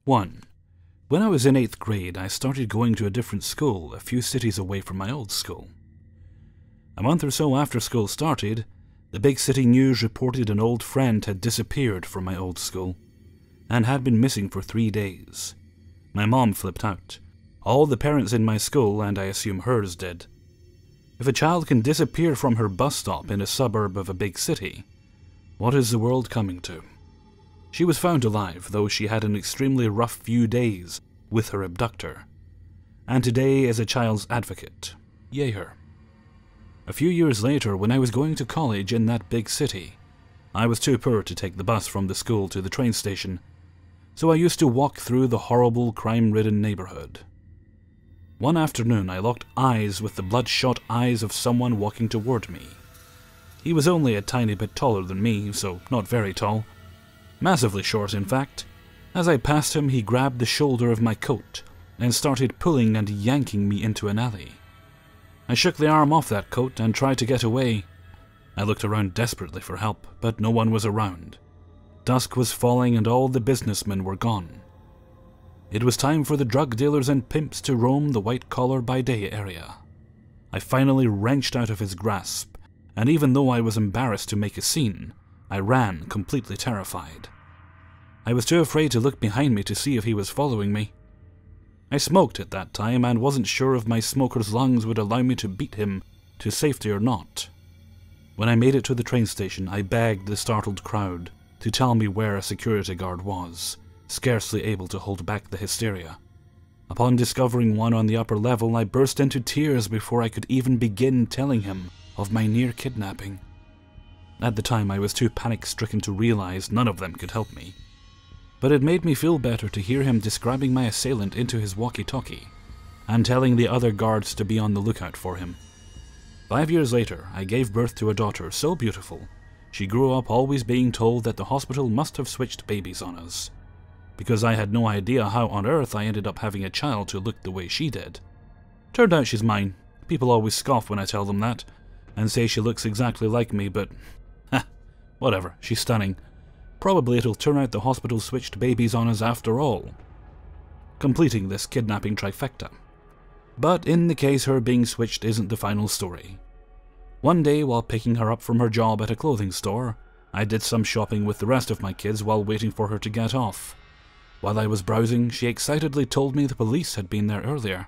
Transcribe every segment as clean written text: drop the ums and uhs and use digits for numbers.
1. When I was in 8th grade, I started going to a different school a few cities away from my old school. A month or so after school started, the big city news reported an old friend had disappeared from my old school and had been missing for 3 days. My mom flipped out. All the parents in my school, and I assume hers, did. If a child can disappear from her bus stop in a suburb of a big city, what is the world coming to? She was found alive, though she had an extremely rough few days with her abductor, and today is a child's advocate. Yay her. A few years later, when I was going to college in that big city, I was too poor to take the bus from the school to the train station, so I used to walk through the horrible, crime-ridden neighborhood. One afternoon, I locked eyes with the bloodshot eyes of someone walking toward me. He was only a tiny bit taller than me, so not very tall. Massively short, in fact. As I passed him, he grabbed the shoulder of my coat and started pulling and yanking me into an alley. I shook the arm off that coat and tried to get away. I looked around desperately for help, but no one was around. Dusk was falling and all the businessmen were gone. It was time for the drug dealers and pimps to roam the white-collar-by-day area. I finally wrenched out of his grasp, and even though I was embarrassed to make a scene, I ran, completely terrified. I was too afraid to look behind me to see if he was following me. I smoked at that time and wasn't sure if my smoker's lungs would allow me to beat him to safety or not. When I made it to the train station, I begged the startled crowd to tell me where a security guard was, scarcely able to hold back the hysteria. Upon discovering one on the upper level, I burst into tears before I could even begin telling him of my near kidnapping. At the time, I was too panic-stricken to realize none of them could help me. But it made me feel better to hear him describing my assailant into his walkie-talkie and telling the other guards to be on the lookout for him. 5 years later, I gave birth to a daughter so beautiful, she grew up always being told that the hospital must have switched babies on us, because I had no idea how on earth I ended up having a child who looked the way she did. Turned out she's mine. People always scoff when I tell them that, and say she looks exactly like me, but whatever, she's stunning. Probably it'll turn out the hospital switched babies on us after all, completing this kidnapping trifecta. But in the case, her being switched isn't the final story. One day, while picking her up from her job at a clothing store, I did some shopping with the rest of my kids while waiting for her to get off. While I was browsing, she excitedly told me the police had been there earlier,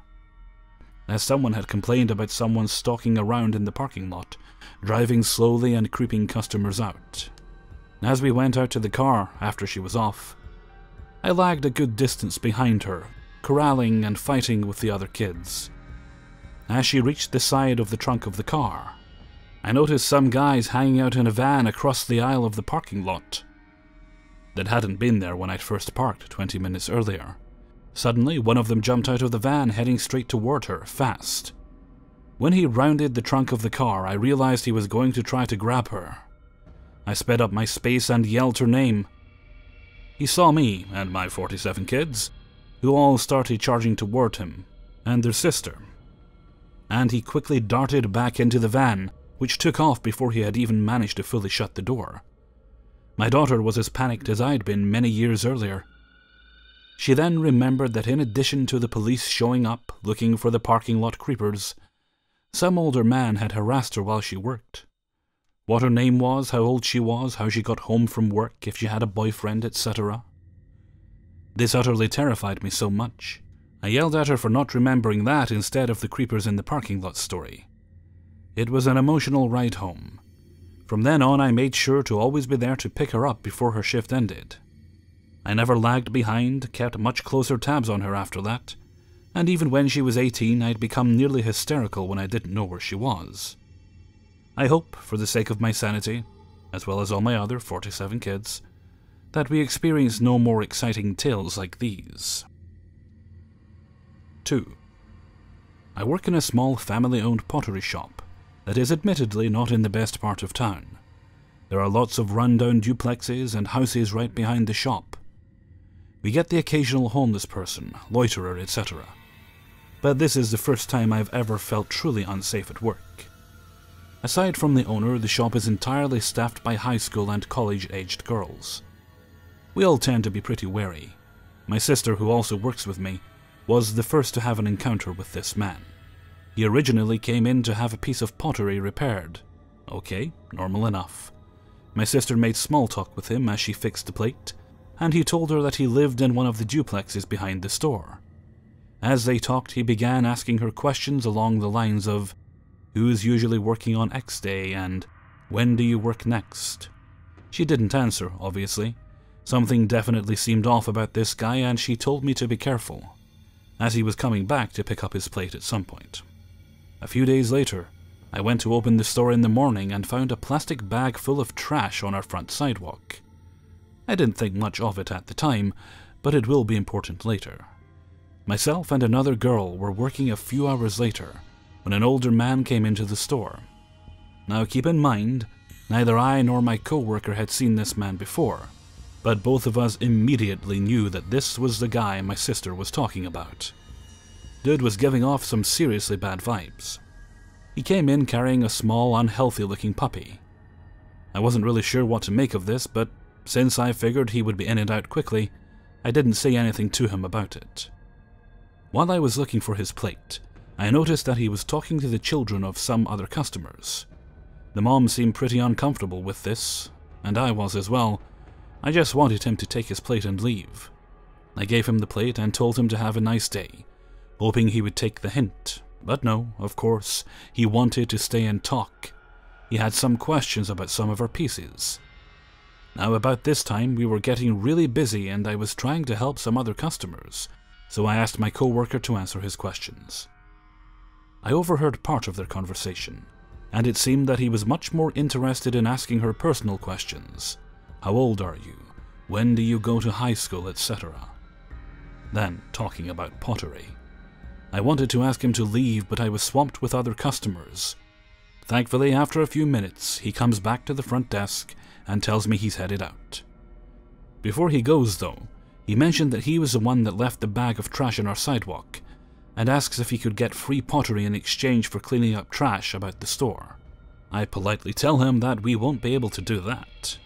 as someone had complained about someone stalking around in the parking lot, driving slowly and creeping customers out. As we went out to the car after she was off, I lagged a good distance behind her, corralling and fighting with the other kids. As she reached the side of the trunk of the car, I noticed some guys hanging out in a van across the aisle of the parking lot that hadn't been there when I'd first parked 20 minutes earlier. Suddenly, one of them jumped out of the van, heading straight toward her, fast. When he rounded the trunk of the car, I realized he was going to try to grab her. I sped up my pace and yelled her name. He saw me and my 47 kids, who all started charging toward him, and their sister. And he quickly darted back into the van, which took off before he had even managed to fully shut the door. My daughter was as panicked as I'd been many years earlier. She then remembered that in addition to the police showing up looking for the parking lot creepers, some older man had harassed her while she worked. What her name was, how old she was, how she got home from work, if she had a boyfriend, etc. This utterly terrified me so much. I yelled at her for not remembering that instead of the creepers in the parking lot story. It was an emotional ride home. From then on, I made sure to always be there to pick her up before her shift ended. I never lagged behind, kept much closer tabs on her after that, and even when she was 18, I'd become nearly hysterical when I didn't know where she was. I hope, for the sake of my sanity, as well as all my other 47 kids, that we experience no more exciting tales like these. 2. I work in a small family-owned pottery shop that is admittedly not in the best part of town. There are lots of run-down duplexes and houses right behind the shop. We get the occasional homeless person, loiterer, etc. But this is the first time I've ever felt truly unsafe at work. Aside from the owner, the shop is entirely staffed by high school and college-aged girls. We all tend to be pretty wary. My sister, who also works with me, was the first to have an encounter with this man. He originally came in to have a piece of pottery repaired. Okay, normal enough. My sister made small talk with him as she fixed the plate, and he told her that he lived in one of the duplexes behind the store. As they talked, he began asking her questions along the lines of, "Who's usually working on X day?" and "When do you work next?" She didn't answer, obviously. Something definitely seemed off about this guy, and she told me to be careful, as he was coming back to pick up his plate at some point. A few days later, I went to open the store in the morning and found a plastic bag full of trash on our front sidewalk. I didn't think much of it at the time, but it will be important later. Myself and another girl were working a few hours later when an older man came into the store. Now keep in mind, neither I nor my co-worker had seen this man before, but both of us immediately knew that this was the guy my sister was talking about. Dude was giving off some seriously bad vibes. He came in carrying a small, unhealthy-looking puppy. I wasn't really sure what to make of this, but since I figured he would be in and out quickly, I didn't say anything to him about it. While I was looking for his plate, I noticed that he was talking to the children of some other customers. The mom seemed pretty uncomfortable with this, and I was as well. I just wanted him to take his plate and leave. I gave him the plate and told him to have a nice day, hoping he would take the hint. But no, of course, he wanted to stay and talk. He had some questions about some of our pieces. Now about this time we were getting really busy and I was trying to help some other customers, so I asked my co-worker to answer his questions. I overheard part of their conversation, and it seemed that he was much more interested in asking her personal questions. How old are you? When do you go to high school, etc. Than talking about pottery. I wanted to ask him to leave, but I was swamped with other customers. Thankfully, after a few minutes, he comes back to the front desk and tells me he's headed out. Before he goes, though, he mentioned that he was the one that left the bag of trash on our sidewalk, and asks if he could get free pottery in exchange for cleaning up trash about the store. I politely tell him that we won't be able to do that.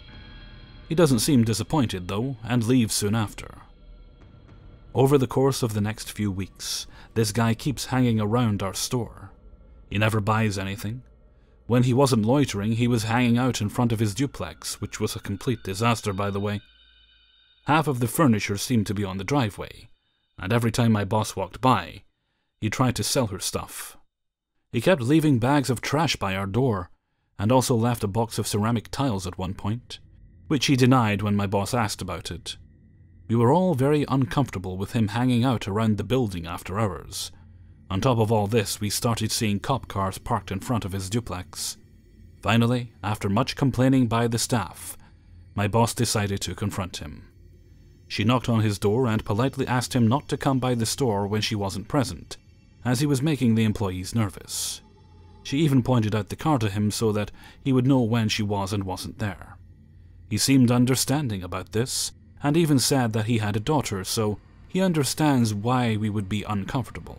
He doesn't seem disappointed, though, and leaves soon after. Over the course of the next few weeks, this guy keeps hanging around our store. He never buys anything. When he wasn't loitering, he was hanging out in front of his duplex, which was a complete disaster, by the way. Half of the furniture seemed to be on the driveway, and every time my boss walked by, he tried to sell her stuff. He kept leaving bags of trash by our door, and also left a box of ceramic tiles at one point, which he denied when my boss asked about it. We were all very uncomfortable with him hanging out around the building after hours. On top of all this, we started seeing cop cars parked in front of his duplex. Finally, after much complaining by the staff, my boss decided to confront him. She knocked on his door and politely asked him not to come by the store when she wasn't present, as he was making the employees nervous. She even pointed out the car to him so that he would know when she was and wasn't there. He seemed understanding about this, and even said that he had a daughter, so he understands why we would be uncomfortable.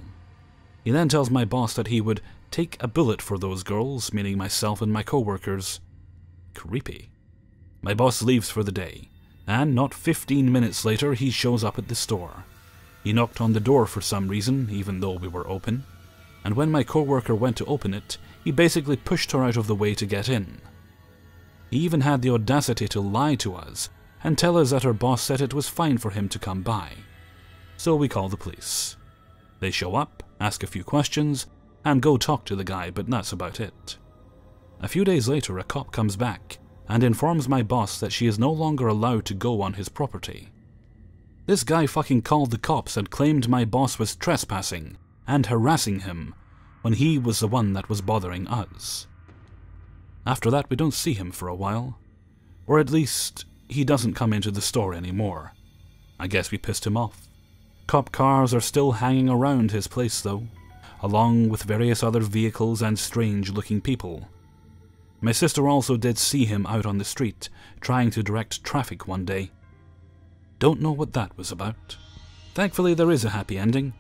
He then tells my boss that he would take a bullet for those girls, meaning myself and my co-workers. Creepy. My boss leaves for the day, and not 15 minutes later he shows up at the store. He knocked on the door for some reason, even though we were open, and when my co-worker went to open it, he basically pushed her out of the way to get in. He even had the audacity to lie to us and tell us that her boss said it was fine for him to come by. So we call the police. They show up, ask a few questions, and go talk to the guy, but that's about it. A few days later, a cop comes back and informs my boss that she is no longer allowed to go on his property. This guy fucking called the cops and claimed my boss was trespassing and harassing him when he was the one that was bothering us. After that, we don't see him for a while. Or at least, he doesn't come into the store anymore. I guess we pissed him off. Cop cars are still hanging around his place though, along with various other vehicles and strange-looking people. My sister also did see him out on the street, trying to direct traffic one day. Don't know what that was about. Thankfully, there is a happy ending.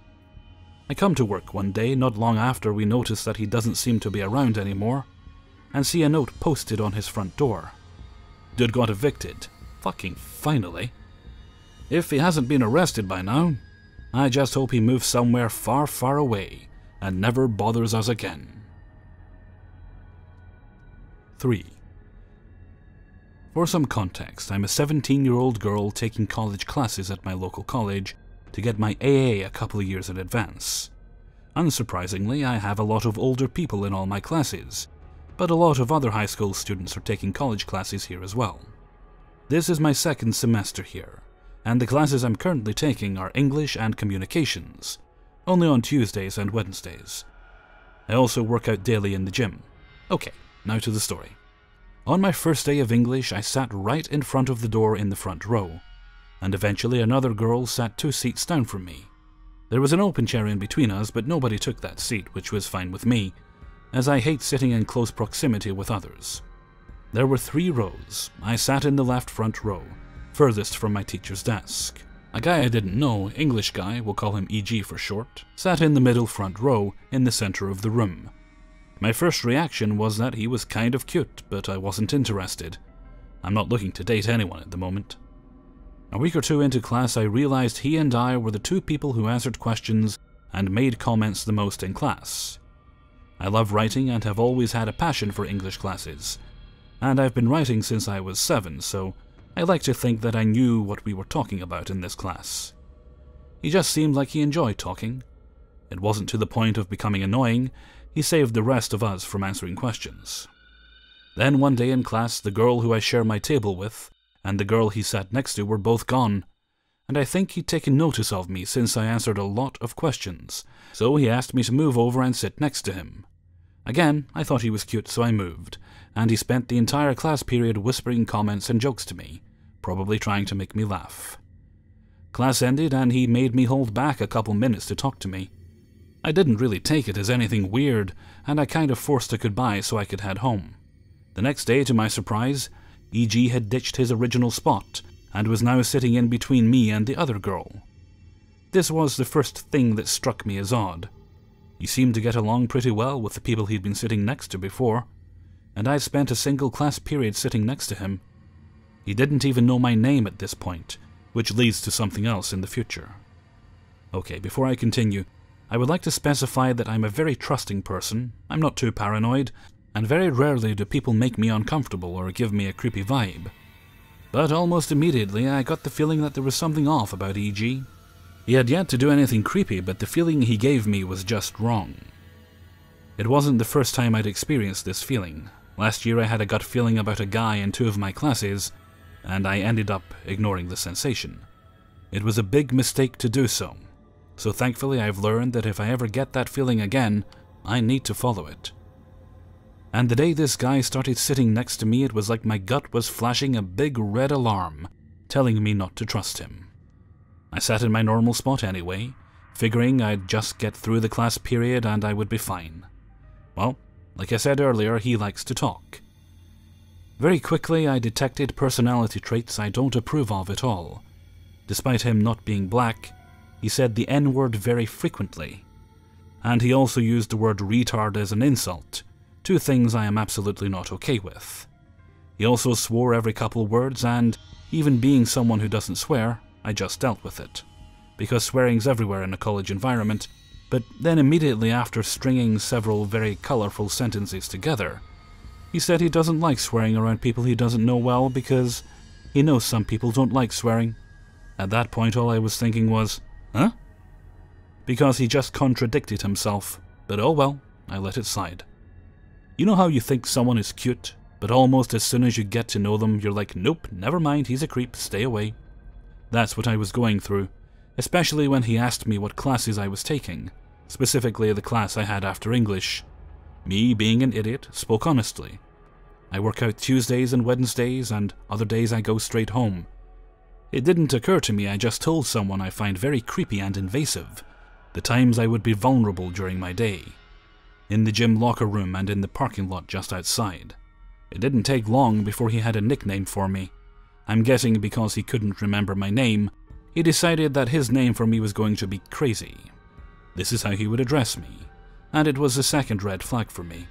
I come to work one day, not long after we notice that he doesn't seem to be around anymore, and see a note posted on his front door. Dude got evicted. Fucking finally. If he hasn't been arrested by now, I just hope he moves somewhere far, far away and never bothers us again. 3. For some context, I'm a 17-year-old girl taking college classes at my local college to get my AA a couple of years in advance. Unsurprisingly, I have a lot of older people in all my classes, but a lot of other high school students are taking college classes here as well. This is my second semester here, and the classes I'm currently taking are English and Communications, only on Tuesdays and Wednesdays. I also work out daily in the gym. Okay, now to the story. On my first day of English, I sat right in front of the door in the front row, and eventually another girl sat 2 seats down from me. There was an open chair in between us, but nobody took that seat, which was fine with me, as I hate sitting in close proximity with others. There were 3 rows. I sat in the left front row, furthest from my teacher's desk. A guy I didn't know, English guy, we'll call him EG for short, sat in the middle front row in the center of the room. My first reaction was that he was kind of cute, but I wasn't interested. I'm not looking to date anyone at the moment. A week or 2 into class, I realized he and I were the 2 people who answered questions and made comments the most in class. I love writing and have always had a passion for English classes, and I've been writing since I was 7, so I like to think that I knew what we were talking about in this class. He just seemed like he enjoyed talking. It wasn't to the point of becoming annoying. He saved the rest of us from answering questions. Then one day in class, the girl who I share my table with and the girl he sat next to were both gone, and I think he'd taken notice of me since I answered a lot of questions, so he asked me to move over and sit next to him. Again, I thought he was cute, so I moved, and he spent the entire class period whispering comments and jokes to me, probably trying to make me laugh. Class ended and he made me hold back a couple minutes to talk to me. I didn't really take it as anything weird, and I kind of forced a goodbye so I could head home. The next day, to my surprise, EG had ditched his original spot and was now sitting in between me and the other girl. This was the first thing that struck me as odd. He seemed to get along pretty well with the people he'd been sitting next to before, and I'd spent a single class period sitting next to him. He didn't even know my name at this point, which leads to something else in the future. Okay, before I continue, I would like to specify that I'm a very trusting person. I'm not too paranoid, and very rarely do people make me uncomfortable or give me a creepy vibe. But almost immediately I got the feeling that there was something off about EG. He had yet to do anything creepy, but the feeling he gave me was just wrong. It wasn't the first time I'd experienced this feeling. Last year I had a gut feeling about a guy in 2 of my classes, and I ended up ignoring the sensation. It was a big mistake to do so. So thankfully I've learned that if I ever get that feeling again, I need to follow it. And the day this guy started sitting next to me, it was like my gut was flashing a big red alarm, telling me not to trust him. I sat in my normal spot anyway, figuring I'd just get through the class period and I would be fine. Well, like I said earlier, he likes to talk. Very quickly I detected personality traits I don't approve of at all. Despite him not being black, he said the N-word very frequently, and he also used the word retard as an insult, 2 things I am absolutely not okay with. He also swore every couple words, and even being someone who doesn't swear, I just dealt with it, because swearing's everywhere in a college environment. But then immediately after stringing several very colorful sentences together, he said he doesn't like swearing around people he doesn't know well because he knows some people don't like swearing. At that point all I was thinking was, huh? Because he just contradicted himself, but oh well, I let it slide. You know how you think someone is cute, but almost as soon as you get to know them, you're like, nope, never mind, he's a creep, stay away. That's what I was going through, especially when he asked me what classes I was taking, specifically the class I had after English. Me, being an idiot, spoke honestly. I work out Tuesdays and Wednesdays, and other days I go straight home. It didn't occur to me, I just told someone I find very creepy and invasive, the times I would be vulnerable during my day. In the gym locker room and in the parking lot just outside. It didn't take long before he had a nickname for me. I'm guessing because he couldn't remember my name, he decided that his name for me was going to be Crazy. This is how he would address me, and it was a second red flag for me.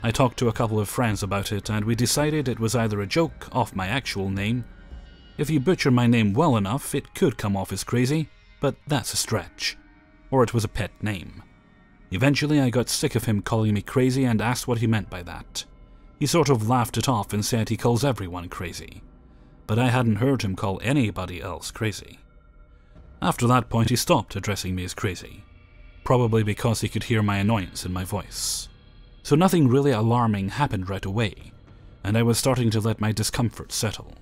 I talked to a couple of friends about it, and we decided it was either a joke off my actual name, If you butcher my name well enough, it could come off as crazy, but that's a stretch. Or it was a pet name. Eventually I got sick of him calling me crazy and asked what he meant by that. He sort of laughed it off and said he calls everyone crazy. But I hadn't heard him call anybody else crazy. After that point he stopped addressing me as crazy. Probably because he could hear my annoyance in my voice. So nothing really alarming happened right away, and I was starting to let my discomfort settle.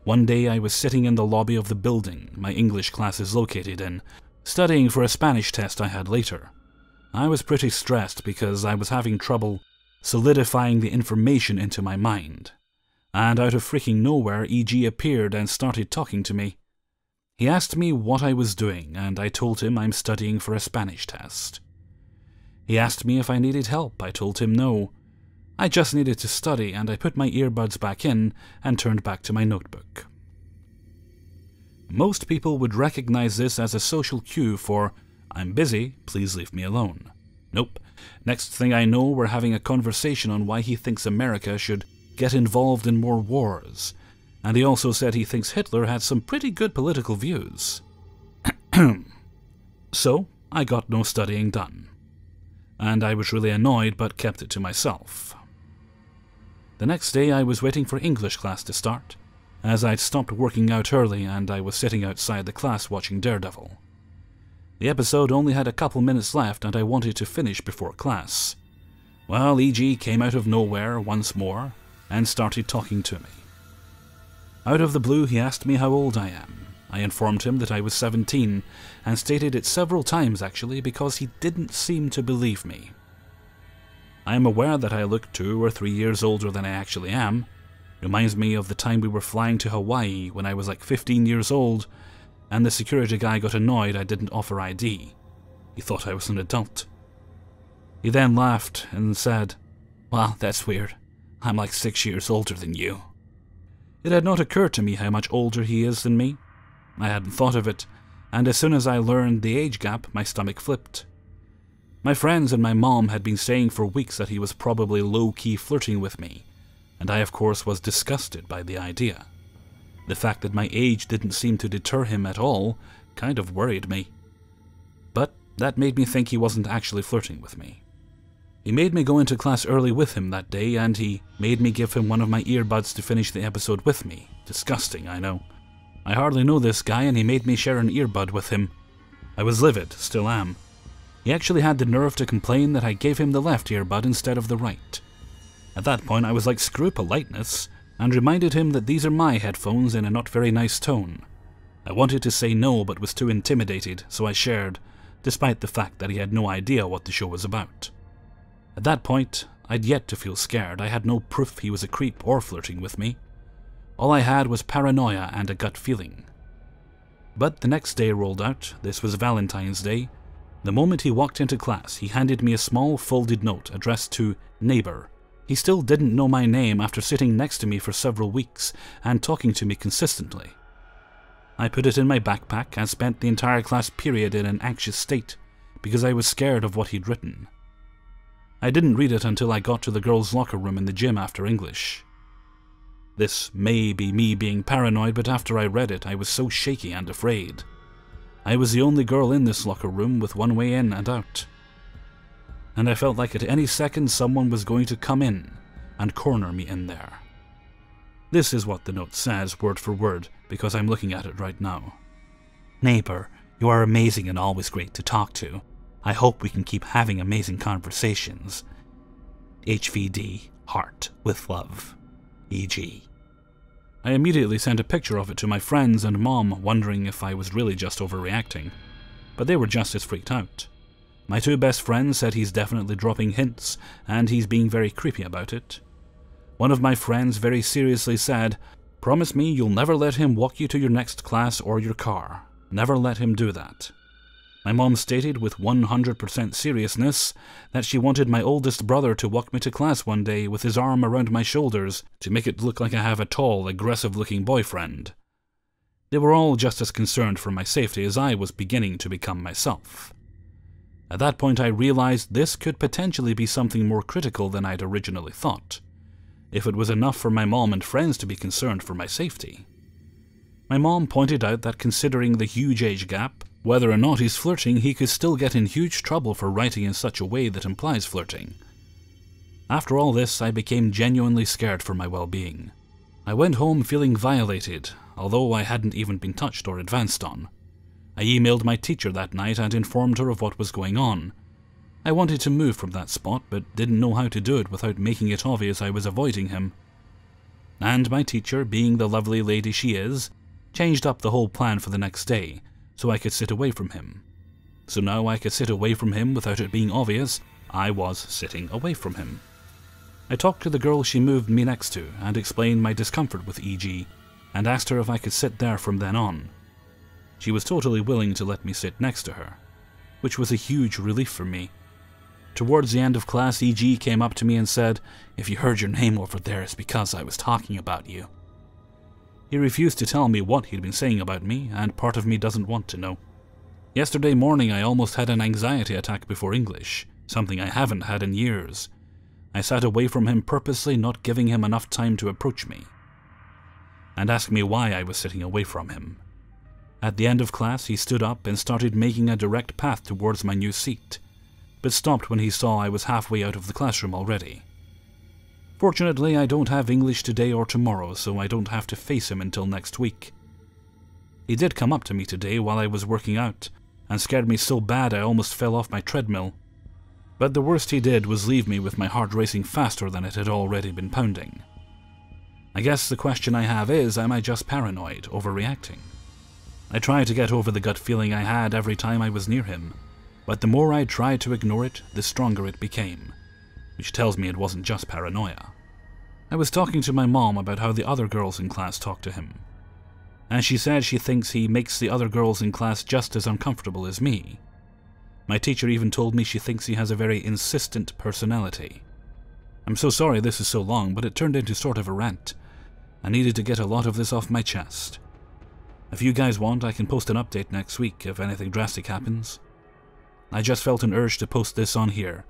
One day I was sitting in the lobby of the building my English class is located in, studying for a Spanish test I had later. I was pretty stressed because I was having trouble solidifying the information into my mind. And out of freaking nowhere, E.G. appeared and started talking to me. He asked me what I was doing, and I told him I'm studying for a Spanish test. He asked me if I needed help. I told him no. I just needed to study, and I put my earbuds back in and turned back to my notebook. Most people would recognize this as a social cue for, "I'm busy, please leave me alone." Nope. Next thing I know, we're having a conversation on why he thinks America should get involved in more wars. And he also said he thinks Hitler had some pretty good political views. So, I got no studying done. And I was really annoyed, but kept it to myself. The next day I was waiting for English class to start, as I'd stopped working out early and I was sitting outside the class watching Daredevil. The episode only had a couple minutes left and I wanted to finish before class. Well, E.G. came out of nowhere once more and started talking to me. Out of the blue he asked me how old I am. I informed him that I was 17 and stated it several times actually because he didn't seem to believe me. I am aware that I look 2 or 3 years older than I actually am. Reminds me of the time we were flying to Hawaii when I was like 15 years old and the security guy got annoyed I didn't offer ID. He thought I was an adult. He then laughed and said, "Well, that's weird. I'm like 6 years older than you." It had not occurred to me how much older he is than me. I hadn't thought of it, and as soon as I learned the age gap, my stomach flipped. My friends and my mom had been saying for weeks that he was probably low-key flirting with me, and I of course was disgusted by the idea. The fact that my age didn't seem to deter him at all kind of worried me. But that made me think he wasn't actually flirting with me. He made me go into class early with him that day, and he made me give him one of my earbuds to finish the episode with me. Disgusting, I know. I hardly know this guy, and he made me share an earbud with him. I was livid, still am. He actually had the nerve to complain that I gave him the left earbud instead of the right. At that point I was like, screw politeness, and reminded him that these are my headphones in a not very nice tone. I wanted to say no, but was too intimidated, so I shared, despite the fact that he had no idea what the show was about. At that point, I'd yet to feel scared. I had no proof he was a creep or flirting with me. All I had was paranoia and a gut feeling. But the next day rolled out. This was Valentine's Day. The moment he walked into class, he handed me a small folded note addressed to Neighbor. He still didn't know my name after sitting next to me for several weeks and talking to me consistently. I put it in my backpack and spent the entire class period in an anxious state because I was scared of what he'd written. I didn't read it until I got to the girls' locker room in the gym after English. This may be me being paranoid, but after I read it, I was so shaky and afraid. I was the only girl in this locker room with one way in and out. And I felt like at any second someone was going to come in and corner me in there. This is what the note says, word for word, because I'm looking at it right now. Neighbor, you are amazing and always great to talk to. I hope we can keep having amazing conversations. HVD, heart, with love. E.G. I immediately sent a picture of it to my friends and mom, wondering if I was really just overreacting. But they were just as freaked out. My 2 best friends said he's definitely dropping hints, and he's being very creepy about it. One of my friends very seriously said, "Promise me you'll never let him walk you to your next class or your car. Never let him do that." My mom stated with 100% seriousness that she wanted my oldest brother to walk me to class one day with his arm around my shoulders to make it look like I have a tall, aggressive-looking boyfriend. They were all just as concerned for my safety as I was beginning to become myself. At that point I realized this could potentially be something more critical than I'd originally thought, if it was enough for my mom and friends to be concerned for my safety. My mom pointed out that considering the huge age gap, whether or not he's flirting, he could still get in huge trouble for writing in such a way that implies flirting. After all this, I became genuinely scared for my well-being. I went home feeling violated, although I hadn't even been touched or advanced on. I emailed my teacher that night and informed her of what was going on. I wanted to move from that spot, but didn't know how to do it without making it obvious I was avoiding him. And my teacher, being the lovely lady she is, changed up the whole plan for the next day, so I could sit away from him. So now I could sit away from him without it being obvious I was sitting away from him. I talked to the girl she moved me next to and explained my discomfort with EG and asked her if I could sit there from then on. She was totally willing to let me sit next to her, which was a huge relief for me. Towards the end of class, EG came up to me and said, "If you heard your name over there, it's because I was talking about you." He refused to tell me what he'd been saying about me, and part of me doesn't want to know. Yesterday morning I almost had an anxiety attack before English, something I haven't had in years. I sat away from him purposely, not giving him enough time to approach me, and asked me why I was sitting away from him. At the end of class, he stood up and started making a direct path towards my new seat, but stopped when he saw I was halfway out of the classroom already. Fortunately, I don't have English today or tomorrow, so I don't have to face him until next week. He did come up to me today while I was working out, and scared me so bad I almost fell off my treadmill. But the worst he did was leave me with my heart racing faster than it had already been pounding. I guess the question I have is, am I just paranoid, overreacting? I tried to get over the gut feeling I had every time I was near him, but the more I tried to ignore it, the stronger it became, which tells me it wasn't just paranoia. I was talking to my mom about how the other girls in class talk to him, and she said she thinks he makes the other girls in class just as uncomfortable as me. My teacher even told me she thinks he has a very insistent personality. I'm so sorry this is so long, but it turned into sort of a rant. I needed to get a lot of this off my chest. If you guys want, I can post an update next week if anything drastic happens. I just felt an urge to post this on here.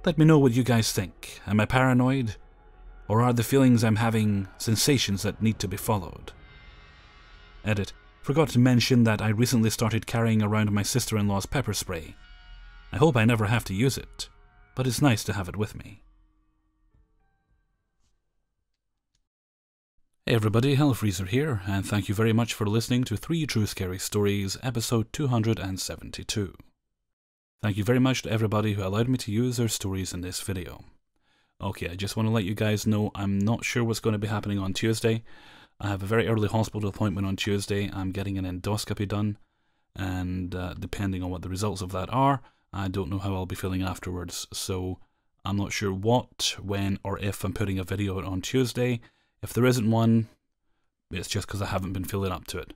Let me know what you guys think. Am I paranoid? Or are the feelings I'm having sensations that need to be followed? Edit. Forgot to mention that I recently started carrying around my sister-in-law's pepper spray. I hope I never have to use it, but it's nice to have it with me. Hey everybody, Hellfreezer here, and thank you very much for listening to 3 True Scary Stories, episode 272. Thank you very much to everybody who allowed me to use their stories in this video. Okay, I just want to let you guys know I'm not sure what's going to be happening on Tuesday. I have a very early hospital appointment on Tuesday. I'm getting an endoscopy done, and depending on what the results of that are, I don't know how I'll be feeling afterwards, so I'm not sure what, when, or if I'm putting a video out on Tuesday. If there isn't one, it's just because I haven't been feeling up to it.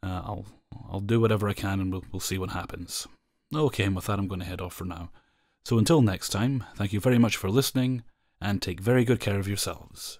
I'll do whatever I can and we'll see what happens. Okay, and with that I'm going to head off for now. So until next time, thank you very much for listening, and take very good care of yourselves.